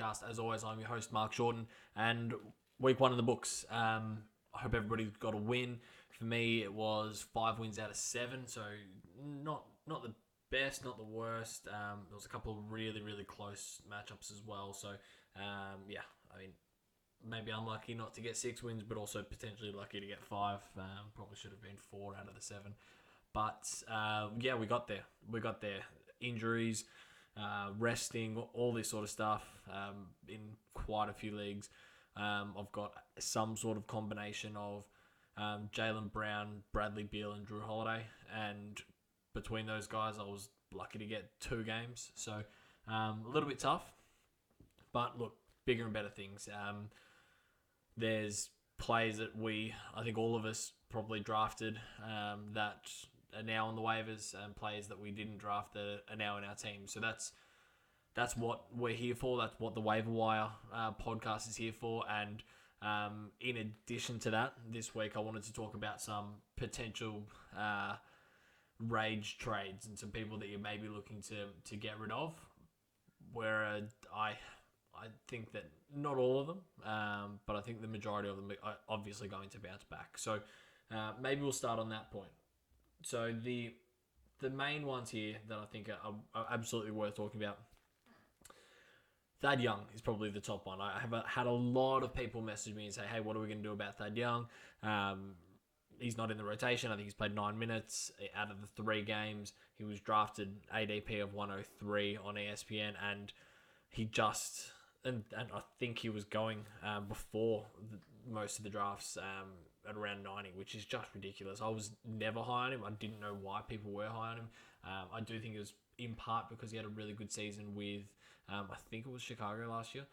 podcast. As always, I'm your host, Mark Shorten, and week 1 in the books. I hope everybody got a win. For me, it was 5 wins out of 7, so not the best, not the worst. There was a couple of really, really close matchups as well. So, maybe unlucky not to get 6 wins, but also potentially lucky to get 5. Probably should have been 4 out of the 7. But, we got there. We got there. Injuries, resting, all this sort of stuff in quite a few leagues. I've got some sort of combination of Jaylen Brown, Bradley Beal, and Drew Holiday. And between those guys, I was lucky to get 2 games. So, a little bit tough. But, look, bigger and better things. There's players that I think all of us probably drafted that are now on the waivers, and players that we didn't draft that are now in our team. So that's what we're here for. That's what the Waiver Wire podcast is here for. And in addition to that, this week I wanted to talk about some potential rage trades and some people that you may be looking to get rid of. Where I think that not all of them, but I think the majority of them are obviously going to bounce back. So maybe we'll start on that point. So the main ones here that I think are absolutely worth talking about. Thad Young is probably the top one. I have had a lot of people message me and say, hey, what are we going to do about Thad Young? He's not in the rotation. I think he's played 9 minutes out of the 3 games. He was drafted ADP of 103 on ESPN, and he just... And I think he was going before most of the drafts at around 90, which is just ridiculous. I was never high on him. I didn't know why people were high on him. I do think it was in part because he had a really good season with, I think it was Chicago last year,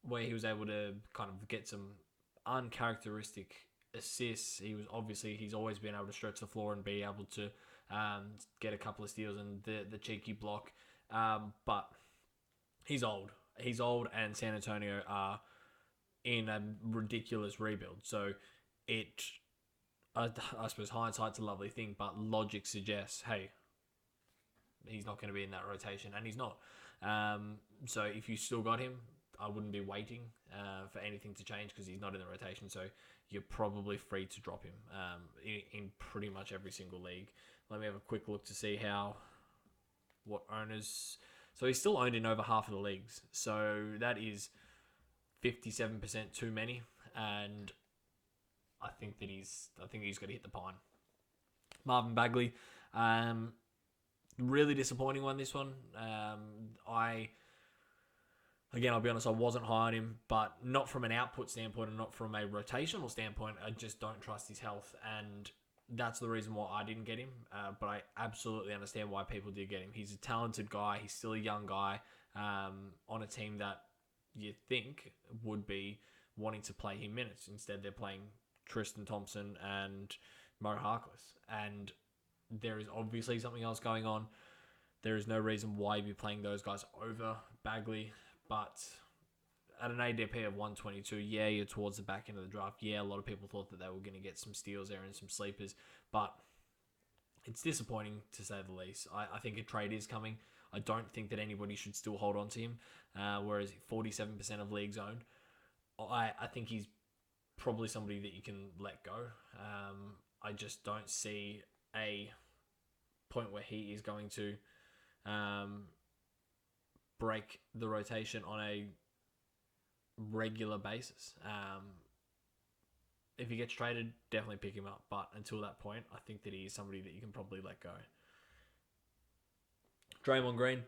where he was able to kind of get some uncharacteristic assists. He's always been able to stretch the floor and be able to get a couple of steals and the cheeky block. But he's old. He's old, and San Antonio are in a ridiculous rebuild. So I suppose hindsight's a lovely thing, but logic suggests, hey, he's not going to be in that rotation, and he's not. So if you still got him, I wouldn't be waiting for anything to change because he's not in the rotation. So you're probably free to drop him in pretty much every single league. Let me have a quick look to see what owners... So he's still owned in over half of the leagues. So that is 57% too many. And I think he's got to hit the pine. Marvin Bagley, really disappointing one, this one. I'll be honest, I wasn't high on him, but not from an output standpoint and not from a rotational standpoint. I just don't trust his health, and that's the reason why I didn't get him, but I absolutely understand why people did get him. He's a talented guy. He's still a young guy on a team that you think would be wanting to play him minutes. Instead, they're playing Tristan Thompson and Mo Harkless, and there is obviously something else going on. There is no reason why you'd be playing those guys over Bagley, but at an ADP of 122, you're towards the back end of the draft. A lot of people thought that they were going to get some steals there and some sleepers, but it's disappointing to say the least. I think a trade is coming. I don't think that anybody should still hold on to him, whereas 47% of leagues owned. I think he's probably somebody that you can let go. I just don't see a point where he is going to break the rotation on a regular basis. If he gets traded, definitely pick him up. But until that point, I think that he is somebody that you can probably let go. Draymond Green.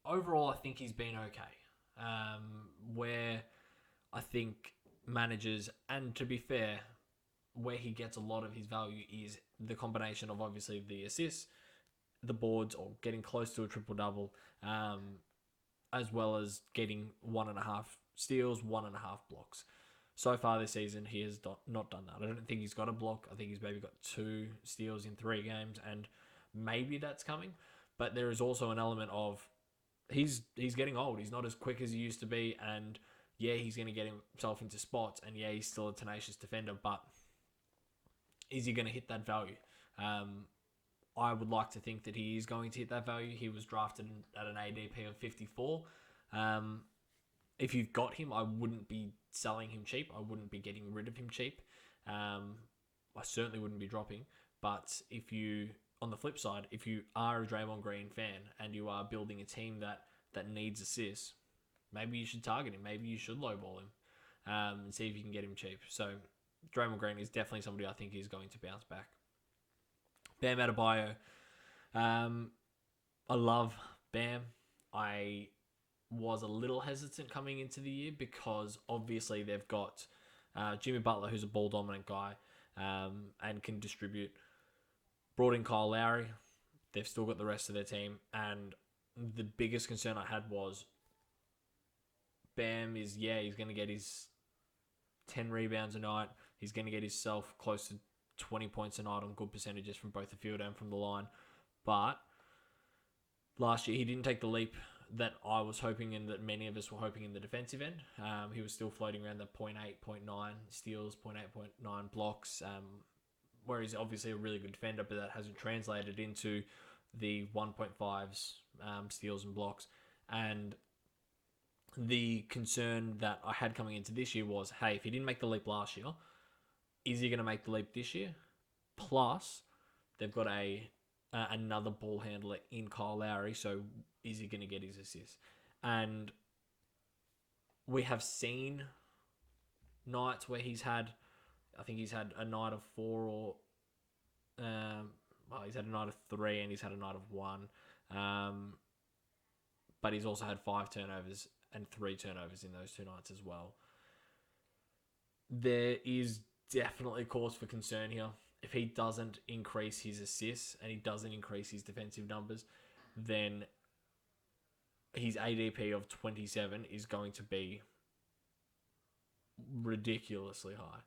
Overall, I think he's been okay. Where I think managers, and to be fair, where he gets a lot of his value is the combination of obviously the assists, the boards, or getting close to a triple-double, as well as getting 1.5 steals, 1.5 blocks. So far this season, he has not done that. I don't think he's got a block. I think he's maybe got 2 steals in 3 games, and maybe that's coming. But there is also an element of he's getting old. He's not as quick as he used to be, and he's going to get himself into spots, and he's still a tenacious defender, but is he going to hit that value? I would like to think that he is going to hit that value. He was drafted at an ADP of 54. If you've got him, I wouldn't be selling him cheap. I wouldn't be getting rid of him cheap. I certainly wouldn't be dropping. But on the flip side, if you are a Draymond Green fan and you are building a team that needs assists, maybe you should target him. Maybe you should lowball him and see if you can get him cheap. So Draymond Green is definitely somebody I think is going to bounce back. Bam Adebayo. I love Bam. I was a little hesitant coming into the year because obviously they've got Jimmy Butler, who's a ball-dominant guy and can distribute. Brought in Kyle Lowry. They've still got the rest of their team. And the biggest concern I had was Bam he's going to get his 10 rebounds a night. He's going to get himself close to 20 points a night on good percentages from both the field and from the line. But last year, he didn't take the leap that I was hoping and that many of us were hoping in the defensive end. He was still floating around the 0.8, 0.9 steals, 0.8, 0.9 blocks, where he's obviously a really good defender, but that hasn't translated into the 1.5s steals and blocks. And the concern that I had coming into this year was, hey, if he didn't make the leap last year, is he going to make the leap this year? Plus, they've got another ball handler in Kyle Lowry, so is he going to get his assists? And we have seen nights where he's had a night of 4 or he's had a night of 3 and he's had a night of 1. But he's also had 5 turnovers and 3 turnovers in those 2 nights as well. There is definitely cause for concern here. If he doesn't increase his assists and he doesn't increase his defensive numbers, then his ADP of 27 is going to be ridiculously high.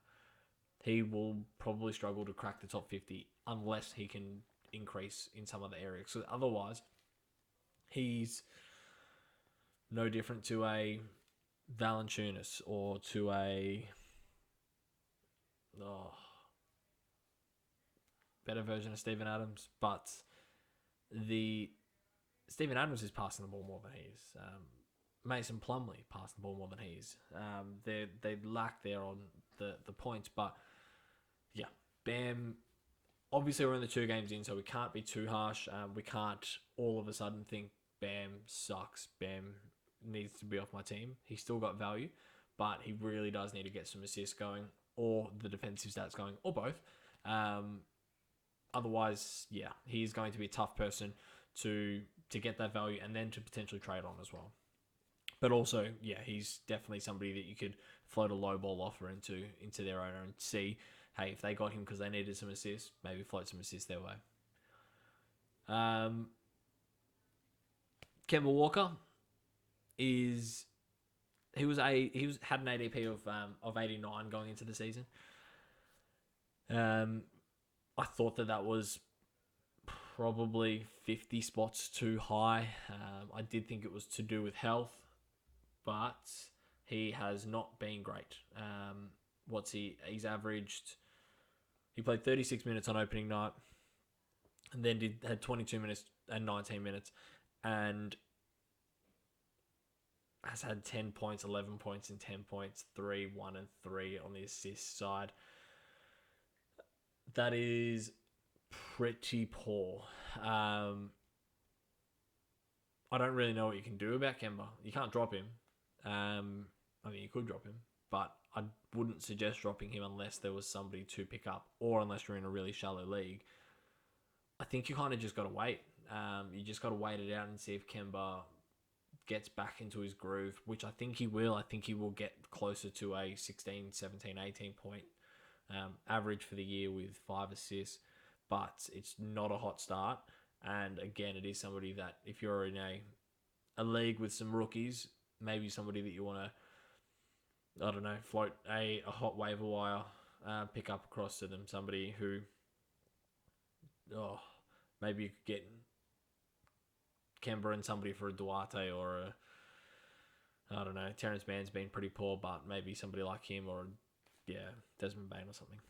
He will probably struggle to crack the top 50 unless he can increase in some other areas. So otherwise, he's no different to a Valanciunas or to a better version of Steven Adams. But Steven Adams is passing the ball more than he is. Mason Plumlee passing the ball more than he is. They lack there on the points, but yeah, Bam. Obviously, we're in the 2 games in, so we can't be too harsh. We can't all of a sudden think Bam sucks. Bam needs to be off my team. He's still got value, but he really does need to get some assists going, or the defensive stats going, or both. Otherwise, yeah, he's going to be a tough person to get that value and then to potentially trade on as well. But also, yeah, he's definitely somebody that you could float a low ball offer into their owner and see, hey, if they got him because they needed some assists, maybe float some assists their way. Kendall Walker had an ADP of 89 going into the season. I thought that was probably 50 spots too high. I did think it was to do with health, but he has not been great. He's averaged, he played 36 minutes on opening night and then had 22 minutes and 19 minutes and has had 10 points, 11 points and 10 points, 3, 1 and 3 on the assist side. That is pretty poor. I don't really know what you can do about Kemba. You can't drop him. You could drop him, but I wouldn't suggest dropping him unless there was somebody to pick up or unless you're in a really shallow league. I think you kind of just got to wait. You just got to wait it out and see if Kemba gets back into his groove, which I think he will. I think he will get closer to a 16, 17, 18 point average for the year with 5 assists, but it's not a hot start. And again, it is somebody that if you're in a league with some rookies, maybe somebody that you want to, float a hot waiver wire, pick up across to them, somebody who, maybe you could get Kemba and somebody for a Duarte or Terrence Mann's been pretty poor, but maybe somebody like him or Desmond Bane or something.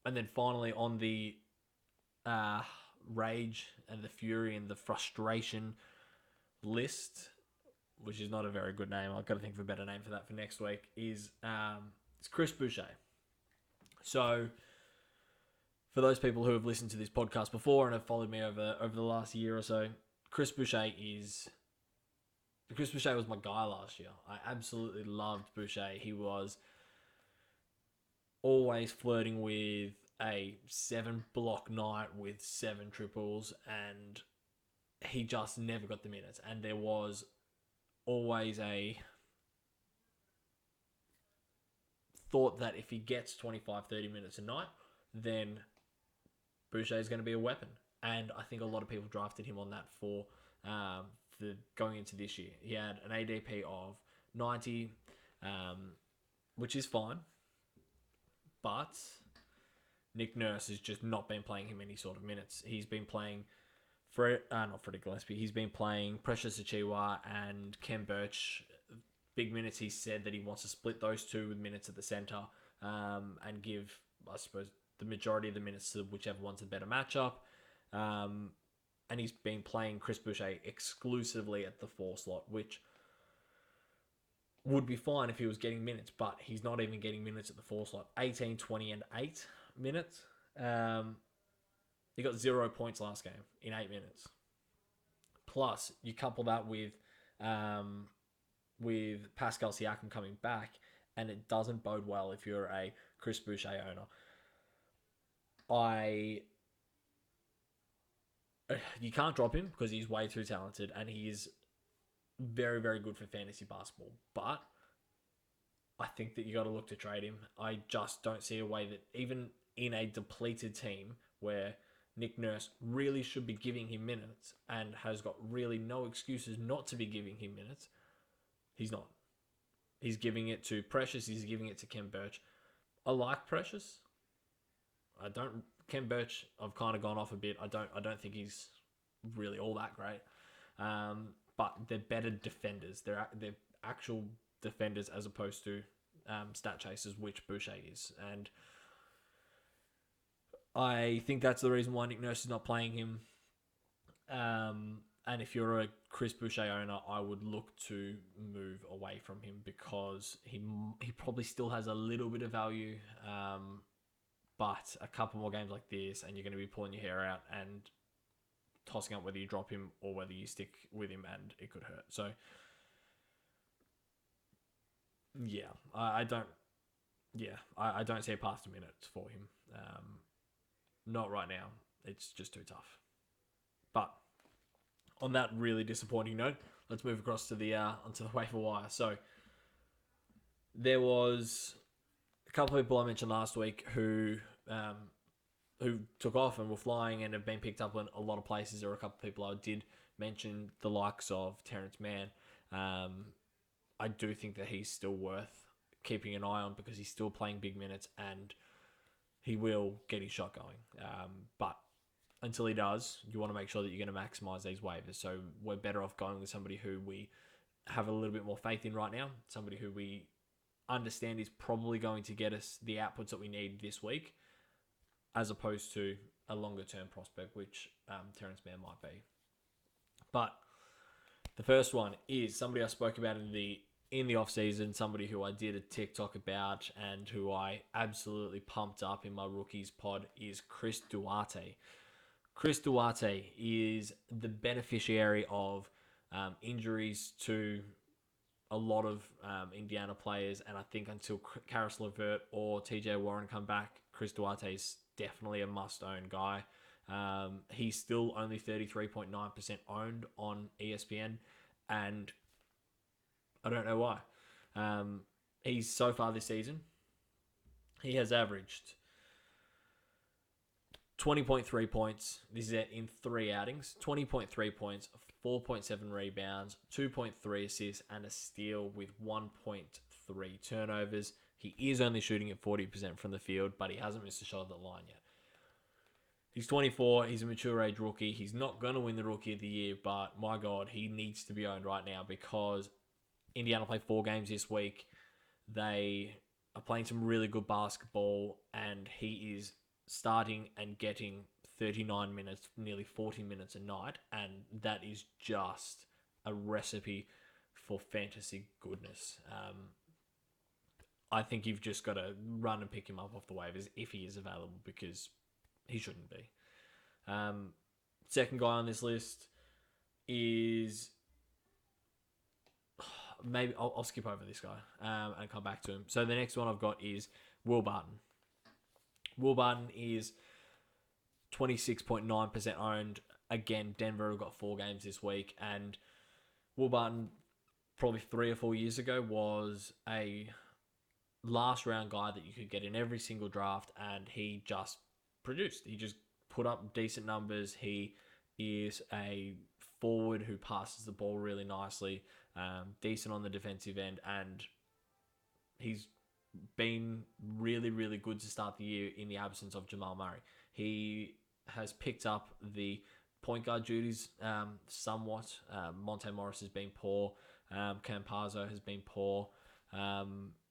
And then finally on the rage and the fury and the frustration list, which is not a very good name. I've got to think of a better name for that for next week, is it's Chris Boucher. So for those people who have listened to this podcast before and have followed me over the last year or so, Chris Boucher was my guy last year. I absolutely loved Boucher. He was always flirting with a 7-block night with 7 triples, and he just never got the minutes. And there was always a thought that if he gets 25, 30 minutes a night, then Boucher is going to be a weapon. And I think a lot of people drafted him on that for going into this year. He had an ADP of 90, which is fine. But Nick Nurse has just not been playing him any sort of minutes. He's been playing not Freddie Gillespie. He's been playing Precious Achiuwa and Ken Birch big minutes. He said that he wants to split those two with minutes at the centre and give, I suppose, the majority of the minutes to whichever one's a better matchup. And he's been playing Chris Boucher exclusively at the 4 slot, which would be fine if he was getting minutes, but he's not even getting minutes at the 4 slot. 18, 20, and 8 minutes. He got 0 points last game in 8 minutes. Plus, you couple that with Pascal Siakam coming back, and it doesn't bode well if you're a Chris Boucher owner. You can't drop him because he's way too talented, and he is very, very good for fantasy basketball. But I think that you got to look to trade him. I just don't see a way that even in a depleted team where Nick Nurse really should be giving him minutes and has got really no excuses not to be giving him minutes, he's not. He's giving it to Precious. He's giving it to Ken Birch. I like Precious. Ken Birch, I've kind of gone off a bit. I don't think he's really all that great. But they're better defenders. They're actual defenders as opposed to stat chasers, which Boucher is. And I think that's the reason why Nick Nurse is not playing him. And if you're a Chris Boucher owner, I would look to move away from him because he probably still has a little bit of value. But a couple more games like this, and you're going to be pulling your hair out and tossing up whether you drop him or whether you stick with him, and it could hurt. So, yeah, I don't see a path to minutes for him. Not right now. It's just too tough. But on that really disappointing note, let's move across to onto the waiver wire. So there was a couple of people I mentioned last week who took off and were flying and have been picked up in a lot of places. There were a couple of people I did mention, the likes of Terrence Mann. I do think that he's still worth keeping an eye on because he's still playing big minutes and he will get his shot going. But until he does, you want to make sure that you're going to maximize these waivers. So we're better off going with somebody who we have a little bit more faith in right now, somebody who we understand is probably going to get us the outputs that we need this week, as opposed to a longer-term prospect, which Terrence Mann might be. But the first one is somebody I spoke about in the off-season, somebody who I did a TikTok about and who I absolutely pumped up in my rookies pod is Chris Duarte. Chris Duarte is the beneficiary of injuries to a lot of Indiana players, and I think until Karis LeVert or TJ Warren come back, Chris Duarte is definitely a must-own guy. He's still only 33.9% owned on ESPN, and I don't know why. He's so far this season, he has averaged 20.3 points. This is in 3 outings. 20.3 points, 4.7 rebounds, 2.3 assists, and a steal with 1.3 turnovers. He is only shooting at 40% from the field, but he hasn't missed a shot at the line yet. He's 24. He's a mature age rookie. He's not going to win the Rookie of the Year, but my God, he needs to be owned right now because Indiana play 4 games this week. They are playing some really good basketball, and he is starting and getting 39 minutes, nearly 40 minutes a night, and that is just a recipe for fantasy goodness. I think you've just got to run and pick him up off the waivers if he is available, because he shouldn't be. Second guy on this list is... Maybe I'll skip over this guy and come back to him. So the next one I've got is Will Barton. Will Barton is 26.9% owned. Again, Denver have got 4 games this week, and Will Barton, probably 3 or 4 years ago, was a last round guy that you could get in every single draft, and he just produced. He just put up decent numbers. He is a forward who passes the ball really nicely, decent on the defensive end, and he's been really, really good to start the year in the absence of Jamal Murray. He has picked up the point guard duties somewhat. Monte Morris has been poor. Campazzo has been poor. I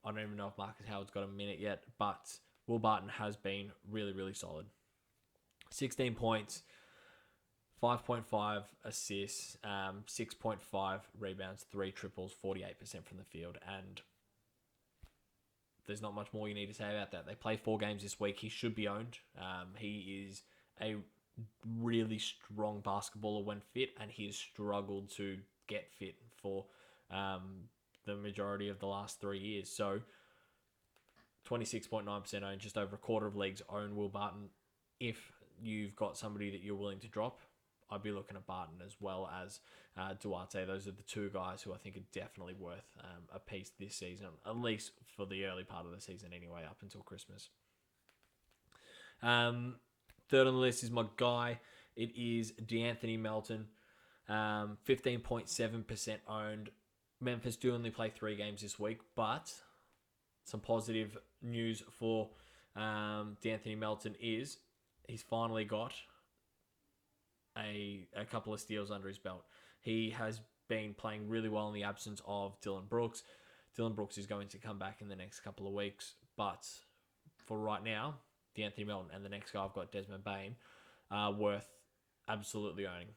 don't even know if Marcus Howard's got a minute yet, but Will Barton has been really, really solid. 16 points, 5.5 assists, 6.5 rebounds, 3 triples, 48% from the field, and there's not much more you need to say about that. They play 4 games this week. He should be owned. He is a really strong basketballer when fit, and he has struggled to get fit for the majority of the last 3 years. So 26.9% owned, just over a quarter of leagues own Will Barton. If you've got somebody that you're willing to drop, I'd be looking at Barton as well as Duarte. Those are the 2 guys who I think are definitely worth a piece this season, at least for the early part of the season anyway, up until Christmas. Third on the list is my guy. It is DeAnthony Melton, 15.7% owned. Memphis do only play 3 games this week, but some positive news for DeAnthony Melton is he's finally got a couple of steals under his belt. He has been playing really well in the absence of Dylan Brooks. Dylan Brooks is going to come back in the next couple of weeks, but for right now, DeAnthony Melton and the next guy I've got, Desmond Bane, are worth absolutely owning.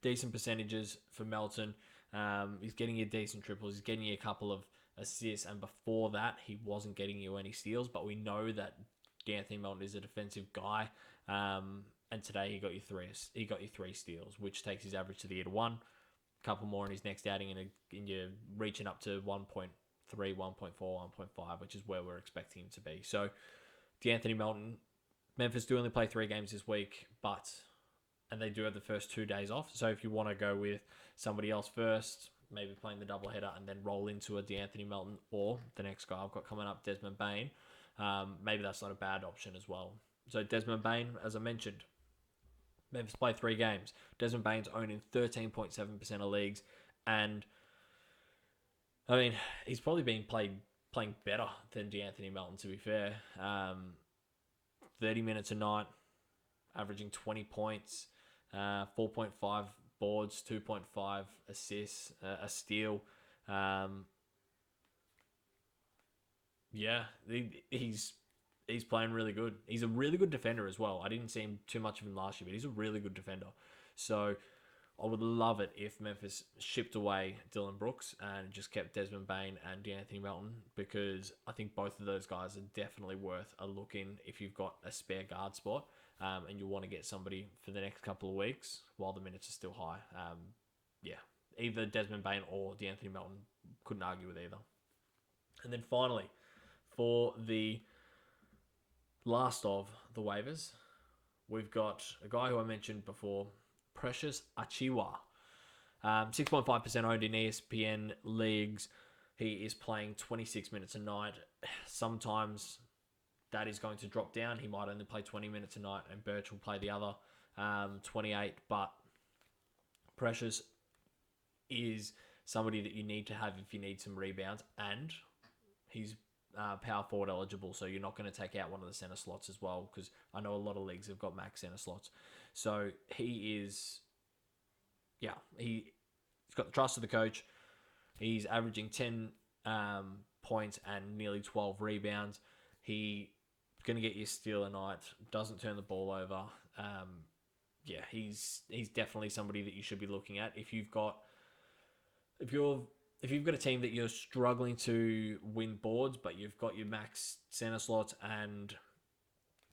Decent percentages for Melton. He's getting you decent triples. He's getting you a couple of assists, and before that, he wasn't getting you any steals, but we know that DeAnthony Melton is a defensive guy. And today he got you 3 steals, which takes his average to the year to 1. A couple more in his next outing, and you're reaching up to 1.3, 1.4, 1.5, which is where we're expecting him to be. So DeAnthony Melton, Memphis do only play 3 games this week, and they do have the first 2 days off. So if you want to go with somebody else first, maybe playing the doubleheader and then roll into a DeAnthony Melton, or the next guy I've got coming up, Desmond Bane, maybe that's not a bad option as well. So Desmond Bane, as I mentioned, Memphis play 3 games. Desmond Bane's owned in 13.7% of leagues, and I mean, he's probably been playing better than DeAnthony Melton, to be fair. 30 minutes a night, averaging 20 points, 4.5 boards, 2.5 assists, a steal. He's playing really good. He's a really good defender as well. I didn't see him too much of him last year, but he's a really good defender. So I would love it if Memphis shipped away Dylan Brooks and just kept Desmond Bane and DeAnthony Melton, because I think both of those guys are definitely worth a look in if you've got a spare guard spot and you want to get somebody for the next couple of weeks while the minutes are still high. Either Desmond Bane or DeAnthony Melton, couldn't argue with either. And then finally, for the last of the waivers, we've got a guy who I mentioned before, Precious Achiuwa. 6.5% owned in ESPN leagues. He is playing 26 minutes a night. Sometimes that is going to drop down. He might only play 20 minutes a night, and Birch will play the other 28. But Precious is somebody that you need to have if you need some rebounds, and he's power forward eligible, so you're not going to take out one of the center slots as well, because I know a lot of leagues have got max center slots. So he's got the trust of the coach. He's averaging 10 points and nearly 12 rebounds. He going to get you a steal a night, doesn't turn the ball over. he's definitely somebody that you should be looking at if you've got a team that you're struggling to win boards, but you've got your max center slots and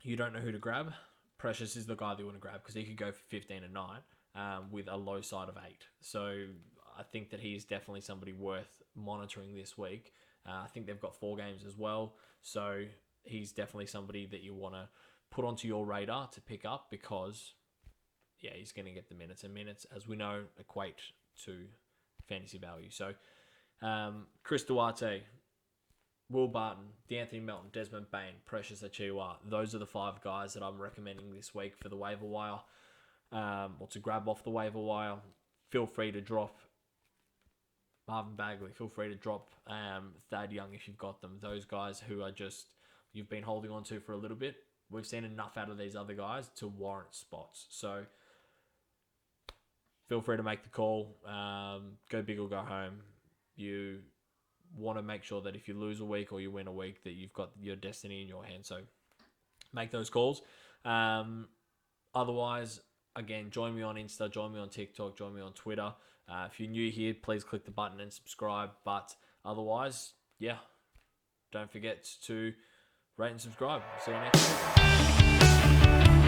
you don't know who to grab. Precious is the guy that you want to grab because he could go for 15 and 9 with a low side of 8. So I think that he is definitely somebody worth monitoring this week. I think they've got 4 games as well, so he's definitely somebody that you want to put onto your radar to pick up because, he's going to get the minutes, and minutes, as we know, equate to fantasy value. So, Chris Duarte, Will Barton, D'Anthony Melton, Desmond Bane, Precious Achiuwa. Those are the 5 guys that I'm recommending this week for the waiver wire, or to grab off the waiver wire. Feel free to drop Marvin Bagley. Feel free to drop Thad Young if you've got them. Those guys who are just, you've been holding on to for a little bit. We've seen enough out of these other guys to warrant spots. So feel free to make the call. Go big or go home. You want to make sure that if you lose a week or you win a week, that you've got your destiny in your hands. So make those calls. Otherwise, again, join me on Insta, join me on TikTok, join me on Twitter. If you're new here, please click the button and subscribe. But otherwise, don't forget to rate and subscribe. See you next week.